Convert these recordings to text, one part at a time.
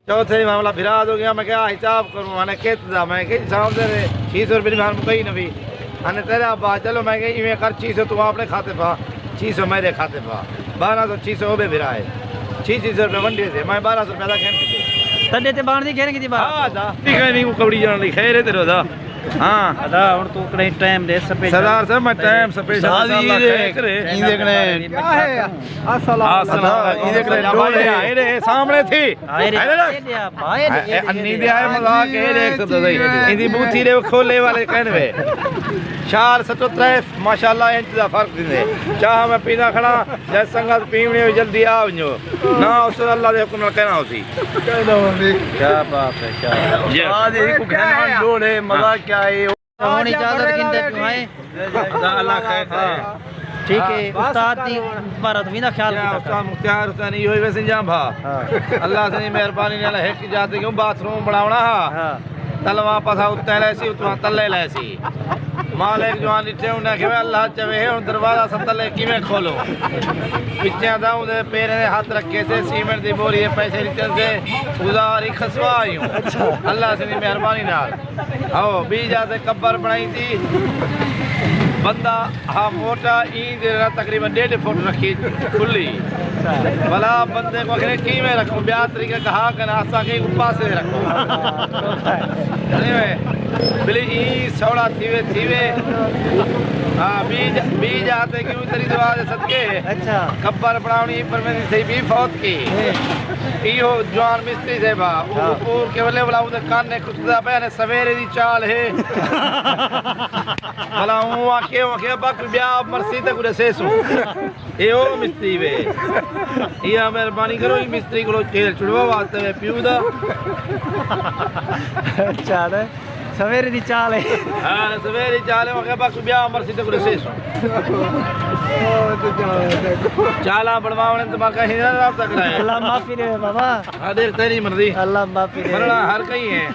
चौथे मामला फिराद हो गया। मैं क्या हिसाब करूँ मैंने कितना मैं कि हिसाब दे 600 रुपये मान कही नहीं अने तेरा बा चलो मैं कि इवें कर 600 तू अपने खाते पा 600 मेरे खाते पा 1200 600 हो फिरा है 600 रुपये मंडी से मैं 1200 रुपये का खेल तड़े ते बाण दी खेन की बात हां दा ठीक है नहीं कबड्डी जान ली खैर है तेरे दा हां अदा हुन तू कहीं टाइम दे स्पेशल सरदार साहब मैं टाइम स्पेशल ई देखने क्या है अस्सलाम ई देखने डोले आए रे सामने थी अन्नी दे आए मजाक है देख तो सही इंदी बूथी रे खोले वाले कहनवे 473 माशाल्लाह इंच दा फर्क दिंदे चाह मैं पीना खड़ा जै संगत पीवणी जल्दी आ वञो ना उस अल्लाह दे हुक्म नाल कहना होसी क्या बात है क्या आज ही को कहना डोले मजाक क्या है होनी इजाजत किंदे तू आए अल्लाह खैर ठीक है उस्ताद दी भारत भी ना ख्याल क्या उस्ताद मुख्तार हुसैन यो वैसे जाम भा अल्लाह से मेहरबानी नाल है कि जाते क्यों बाथरूम बनावना हां तलवा पसा उत्ते लेसी उतवा तल्ले लेसी मालिक जवान इथे उन्हें कि अल्लाह चवे है दरवाजा सब तले किवें खोलो पिछे दा उदे पैरे दे हाथ रखे से सीमेंट दी बोरी दे पैसे रिटन से उधारी खसवा आई हूं अल्लाह से मेहरबानी नाल आओ बीजा से कब्र बनाई थी बंदा हाँ मोटा ईद तकरीबन 1.5 फुट रखी खुली भला बंदे को आखिर की में रखूं ब्याह तरीके कहा कर आसा के ऊपर से रखो बिली ई सौड़ा थीवे हाँ बीज आते क्यों तेरी दुआ दे सदके अच्छा कब्र बनावनी पर मैंने सही भी फौत की इहो जवान मिस्त्री से बा ऊपर के वाले वाला उधर कान ने कुछ दा पे ने सवेरे दी चाल है भला हूं आके बक ब्याह मरसी तक उड़े सेसु ए ओ मिस्त्री वे ये मेहरबानी करो ई मिस्त्री को खेल छुड़वा वास्ते वे पियो दा अच्छा रे सवेरे दी चाल है हां सवेरे चाल है आके बक ब्याह मरसी तक उड़े सेसु चाला बनवावने तो मका ही ना रास्ता कराया अल्लाह माफी दे बाबा हां देख तेरी मर्जी अल्लाह माफी दे मरना हर कहीं है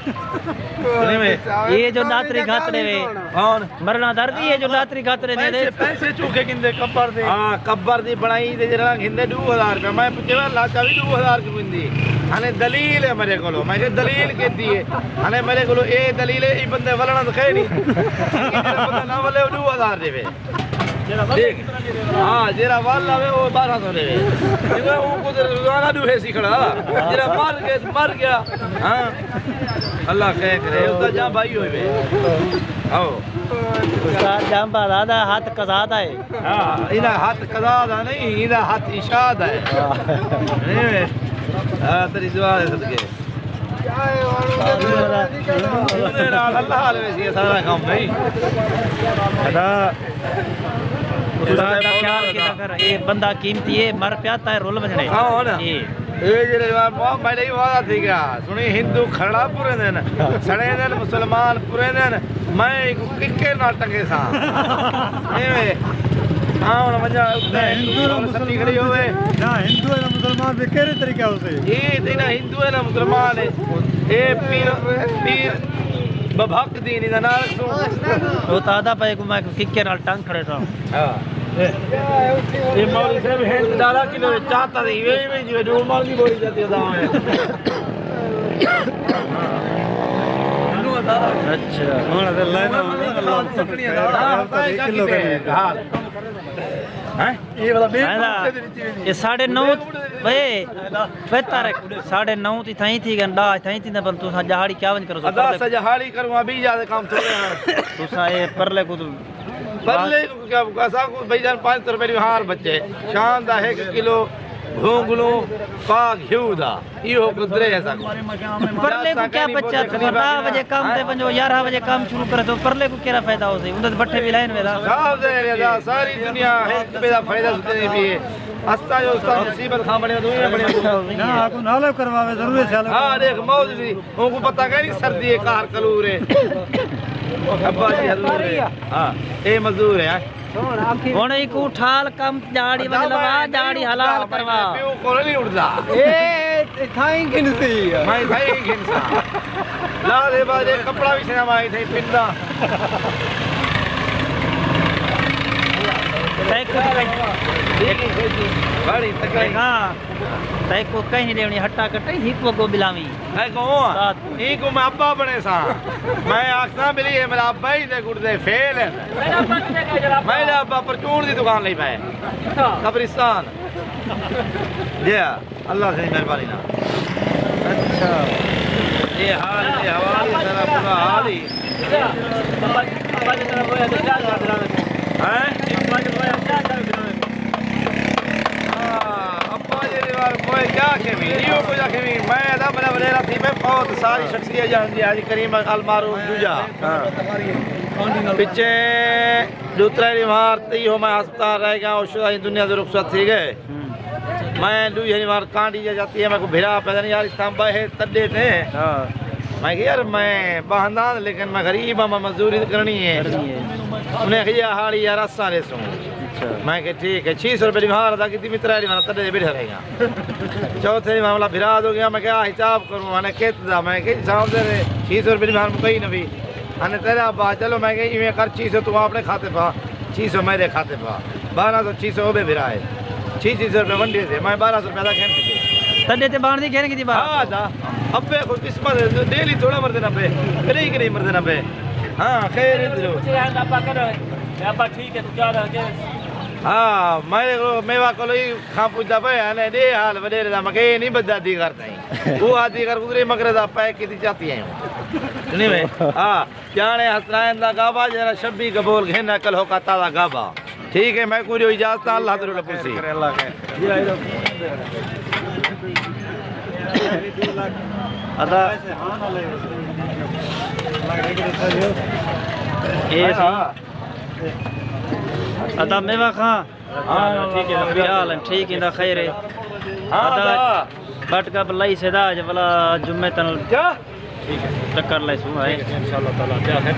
ये जो दातरी खातरे वे कौन मरना दर्दी है जो दातरी खातरे दे दे पैसे चूके किंदे कब्र दे हां कब्र दी बनाई ते जरा किंदे 2000 रुपए मैं पुछे लाचा भी 2000 की किंदी हने दलील है मेरे कोलो मैं दलील केती है हने मेरे कोलो ए दलील है ई बंदे वलना तो कहे नहीं बंदा ना वले 2000 देवे देख हां जेरा वाल लावे वो 1200 देवे जेरा वो को रोजाना दुहे सिखड़ा जेरा मर गया हां अल्लाह कह करे उसदा जा भाई होवे आओ उस्ताद जांबा दादा हाथ कजादा है हां इना हाथ कजादा नहीं इना हाथ इशाद है नहीं हां तेरी दुआ है सदके अल्लाह हाल सारा काम नहीं उस्ताद दा ख्याल किदा कर ये बंदा कीमती है मर प्याता है रोल बजने हां ना ये जेरे मैंने ही वादा थी क्या सुनी हिंदू खड़ा पूरे दिन सड़े दिन मुसलमान पूरे दिन मैं किके ना टंगे सा हां और मजा हिंदू और सती खड़ी होवे ना हिंदू है ना मुसलमान पे केरे तरीका होसे ये देना हिंदू है ना मुसलमान है ए पीर बभक दीन दा नाल सु तो तादा पे को मैं किके नाल टंग खड़े था हां ये मौलवी साहब है डाला किलो चाहता थी वे जो डूल मार की बोली जाती है दाम है अच्छा हां तो लाइन अल्लाह सकनी है किलो का हां हैं ये वाला ये 9:30 बजे बेहतर 9:30 थी थाई थी गंडा थाई थी बन तू जहाड़ी क्या वन करो अदा सजहाड़ी करूं अभी ज्यादा काम थोड़े हैं तुसा ये परले को परले को क्या ऐसा को भाईजान 500 रुपए हार बच्चे शान दा 1 किलो घोंगलू पा घिउदा इहो गुजरे ऐसा परले को क्या बच्चा 10 बजे काम ते पंजो 11 बजे काम शुरू करे तो परले को केरा फायदा होसे उंदे बट्ठे भी लाइन वेला साहब दे रे सारी दुनिया एक बेदा फायदा सुते भी अस्ता जो उस्ताद मुसीबत खा बने दुनिया बने ना को नाले करवावे जरूर से हां देख मौज दी उनको पता का नहीं सर्दी है कार कलूर है अब्बा जी हजूर है हां ए मजदूर है ਹੁਣ ਇੱਕ ਉਠਾਲ ਕੰਮ ਜਾੜੀ ਵਗ ਲਵਾ ਜਾੜੀ ਹਲਾਲ ਕਰਵਾ ਪਿਓ ਕੋਲ ਨਹੀਂ ਉੜਦਾ ਇਹ ਥਾਈ ਗਿਣਸੀ ਮੈਂ ਥਾਈ ਗਿਣਸਾ ਲਾ ਦੇ ਬਾਦੇ ਕਪੜਾ ਵੀ ਸਿਨਾ ਮਾਈ ਥਈ ਪਿੰਦਾ बड़ी तकलीफ हाँ तय को कहीं नहीं लेवनी हट्टा कटे ही को बिलावी है कौन ई को मैं अब्बा बने सा मैं आखना मिली है मेरा अब्बा ही दे गुड़दे फेल है मेरा अब्बा परचून की दुकान ले पाए कब्रिस्तान जी अल्लाह से मेहरबानी ना अच्छा ये हाल ये हवाली तेरा पूरा हाल ही कोई क्या खेमी यो को जा खेमी मैं दा बड़ा बलेरा थी मैं बहुत सारी शख्सियत जान दी हाजी करीम अलमारूफ दूजा पीछे दूसरा बीमार थी हो मैं अस्पताल रह गया और दुनिया से रुखसत थी गए मैं दूसरी बार कांडी जाती है मैं को भिड़ा पैदा नहीं यार इस्तांबा है तड्डे थे मैं कि यार मैं बहनदान लेकिन मैं गरीब हूँ मैं मजदूरी करनी है उन्हें कहा हाड़ी यार असा ले सूँ मैं कि ठीक है 600 रुपये बाहर अदा की मित्रा तड़े बैठा रहेगा चौथे मामला भिरा हो गया मैं क्या हिसाब करूँ मैंने कहता मैं कि हिसाब दे 600 रुपये बाहर कही न भी अने तेरा बा चलो मैं कि इवें कर 600 तू अपने खाते पा 600 मेरे खाते पा 1200 600 वो भी भिरा है 600 रुपये मंडी से मैं 1200 रुपये अदा खेल तड़े ते बाण दी कहने की बात हाँ दा अबे को किस्मत डेली थोड़ा मरते ना पे कहीं कि नहीं मरते ना पे हाँ खैर ठीक है तो हाँ मेवा को खां पूछता पे ने दे हाल वडेरे दा मके नहीं बदादी करता ही वो आदि कर गुजरे मगरे दा पैक की जाती है सुनी में हां जाने हसनैन दा गाबा जरा शब्बी कबूल घेना कल हो का ताला गाबा ठीक है मैं पूरी इजाजत अल्लाह तआला पुरसी अल्लाह के अदा ये अदा मेवा खां ठीक है ख्याल ठीक है खैर है अदा बटका बलाई सेदा जबला जुम्मे तन क्या ठीक है टक्कर ले सु है इंशाल्लाह ताला क्या है